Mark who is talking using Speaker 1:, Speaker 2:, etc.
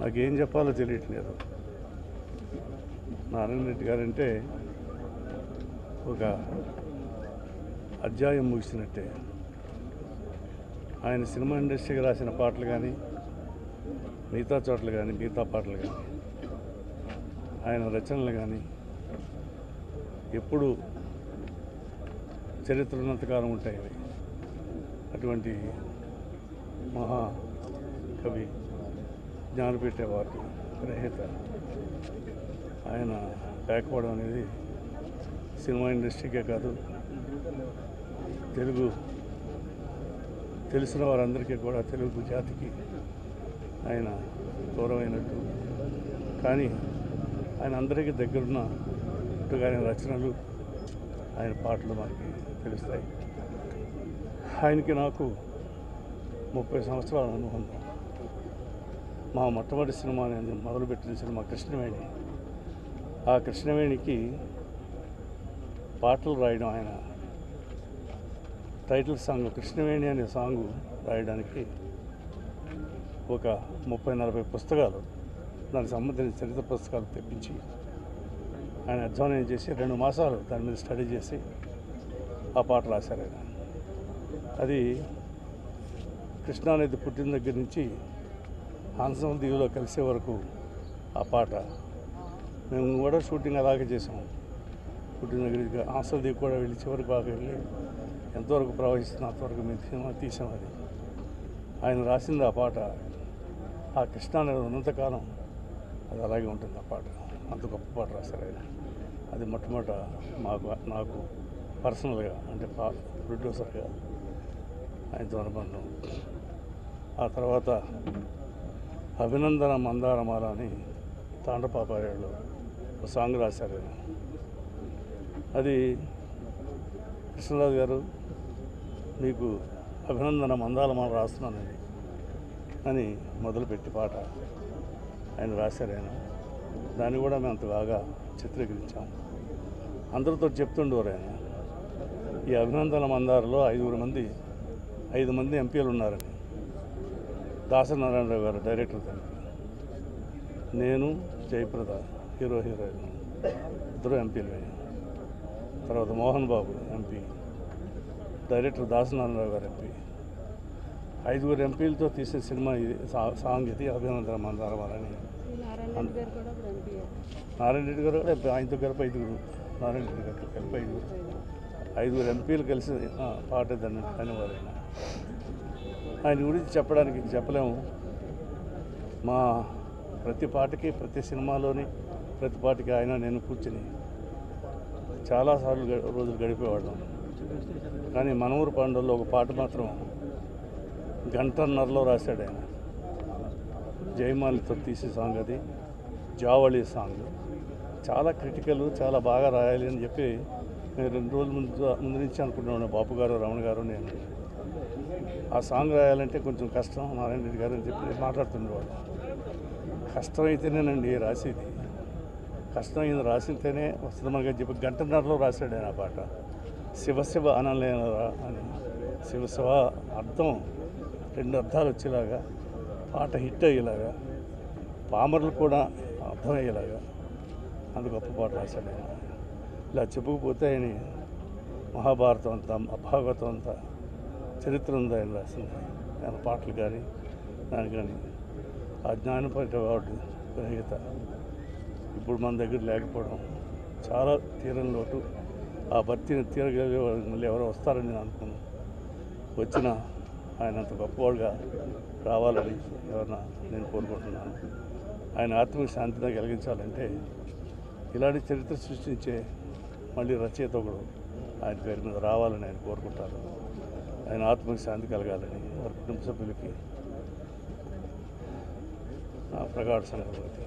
Speaker 1: నాకేం చెప్పాలో తెలియట్లేదు. నారాయణ రెడ్డి గారంటే ఒక అధ్యాయం ముగిసినట్టే. ఆయన సినిమా ఇండస్ట్రీకి రాసిన పాటలు కానీ, మిగతా చోట్ల కానీ, మిగతా పాటలు కానీ, ఆయన రచనలు కానీ ఎప్పుడు చరిత్ర ఉన్నంతకాలం ఉంటాయి. అటువంటి మహాకవి, జ్ఞానపీఠ అవార్డు గ్రహీత ఆయన లేకపోవడం అనేది సినిమా ఇండస్ట్రీకే కాదు, తెలుగు తెలిసిన వారందరికీ కూడా, తెలుగు జాతికి ఆయన దూరమైనట్టు. కానీ ఆయన అందరికీ దగ్గరున్న ఆయన రచనలు, ఆయన పాటలు మనకి తెలుస్తాయి. ఆయనకి నాకు 30 సంవత్సరాల అనుబంధం. మా మొట్టమొదటి సినిమా నేను మొదలుపెట్టిన సినిమా కృష్ణవేణి. ఆ కృష్ణవేణికి పాటలు రాయడం, ఆయన టైటిల్ సాంగ్ కృష్ణవేణి అనే సాంగు రాయడానికి ఒక 30-40 పుస్తకాలు, దానికి సంబంధించిన చరిత్ర పుస్తకాలు తెప్పించి ఆయన అధ్వానం చేసి 2 మాసాలు దాని మీద స్టడీ చేసి ఆ పాట రాశారు ఆయన. అది కృష్ణానది పుట్టిన దగ్గర నుంచి హంసం దీవిలో కలిసే వరకు ఆ పాట మేము కూడా షూటింగ్ అలాగే చేసాము. పుట్టిన దగ్గరికి హంసం దీవి కూడా వెళ్ళి చివరికి బాగా వెళ్ళి ఎంతవరకు ప్రవహిస్తుంది అంతవరకు మేము సినిమా తీసాం. అది ఆయన రాసింది ఆ పాట. ఆ కృష్ణానది ఉన్నంతకాలం అది అలాగే ఉంటుంది ఆ పాట. అంత గొప్ప పాట రాశారు ఆయన. అది మొట్టమొదట నాకు పర్సనల్గా, అంటే ప్రొడ్యూసర్గా ఆయనతో అనుబంధం. ఆ తర్వాత అభినందన మందారమాల అని తాండపాపారాయుడులో ఒక సాంగ్ రాశారు ఆయన. అది కృష్ణరాజు గారు, మీకు అభినందన మందారమాల రాస్తున్నానండి అని మొదలుపెట్టి పాట ఆయన రాశారు ఆయన. దాన్ని కూడా మేము అంత బాగా చిత్రీకరించాము. అందరితో చెప్తుండేవారు ఆయన, ఈ అభినందన మందారలో 5 మంది ఎంపీలు ఉన్నారని. దాసనారాయణరావు గారు డైరెక్టర్ తండ్రి, నేను, జయప్రద హీరోయిన్ ఇద్దరు ఎంపీలు. తర్వాత మోహన్ బాబు ఎంపీ, డైరెక్టర్ దాసనారాయణరావు గారు ఎంపీ. 5 ఎంపీలతో తీసిన సినిమా ఇది, సాంగ్ ఇది అభినందన మందారమాలని. నారాయణ రెడ్డి గారు కూడా ఆయనతో కలిపి 5, నారాయణ రెడ్డి గారితో కలిపి 5 ఎంపీలు కలిసి పాట అనేవారు. ఆయన గురించి చెప్పడానికి చెప్పలేము. మా ప్రతి పాటకి, ప్రతి సినిమాలోని ప్రతి పాటకి ఆయన నేను కూర్చుని చాలాసార్లు రోజులు గడిపేవాళ్ళం. కానీ మనూరు పండుగలో ఒక పాట మాత్రం 1.5 గంటలో రాశాడు ఆయన. జయమాలితో తీసే సాంగ్ అది, జావళి సాంగ్. చాలా క్రిటికల్, చాలా బాగా రాయాలి అని చెప్పి నేను 2 రోజుల ముందు నుంచి అనుకుంటున్నాను. బాపు గారు, రమణ గారు, నేను ఆ సాంగ్ రాయాలంటే కొంచెం కష్టం నారాయణ రెడ్డి గారు అని చెప్పి మాట్లాడుతుండేవాడు. కష్టమైతేనేనండి రాసేది, కష్టమైంది రాసితేనే వస్తుంది మనకి చెప్పి 1.5 గంటలో రాశాడు ఆయన ఆ పాట. శివశివ అనలేనరా అని, శివశివ అర్థం 2 అర్థాలు వచ్చేలాగా, పాట హిట్ అయ్యేలాగా, పామర్లు కూడా అర్థమయ్యేలాగా అంత గొప్ప పాట రాశాడు ఆయన. ఇలా చెప్పుకుపోతే ఆయన మహాభారతం అంతా, భాగవతం అంతా చరిత్ర ఉంది ఆయన రాసింది. ఆయన పాటలు కానీ దాని కానీ. ఆ జ్ఞానపీఠ అవార్డు గ్రహీత ఇప్పుడు మన దగ్గర లేకపోవడం చాలా తీరని లోటు. ఆ భర్తీని తీరగలిగే మళ్ళీ ఎవరో వస్తారని నేను అనుకున్నాను. వచ్చిన ఆయన అంత గొప్పవాడుగా రావాలని ఎవరన్నా నేను కోరుకుంటున్నాను. ఆయన ఆత్మీయ శాంతిని కలిగించాలంటే ఇలాంటి చరిత్ర సృష్టించే మళ్ళీ రచయిత ఒకడు ఆయన పేరు మీద రావాలని ఆయన కోరుకుంటారు. ఆయన ఆత్మకి శాంతి కలగాలని వారి కుటుంబ సభ్యులకి నా ప్రగాఢ సంగతి.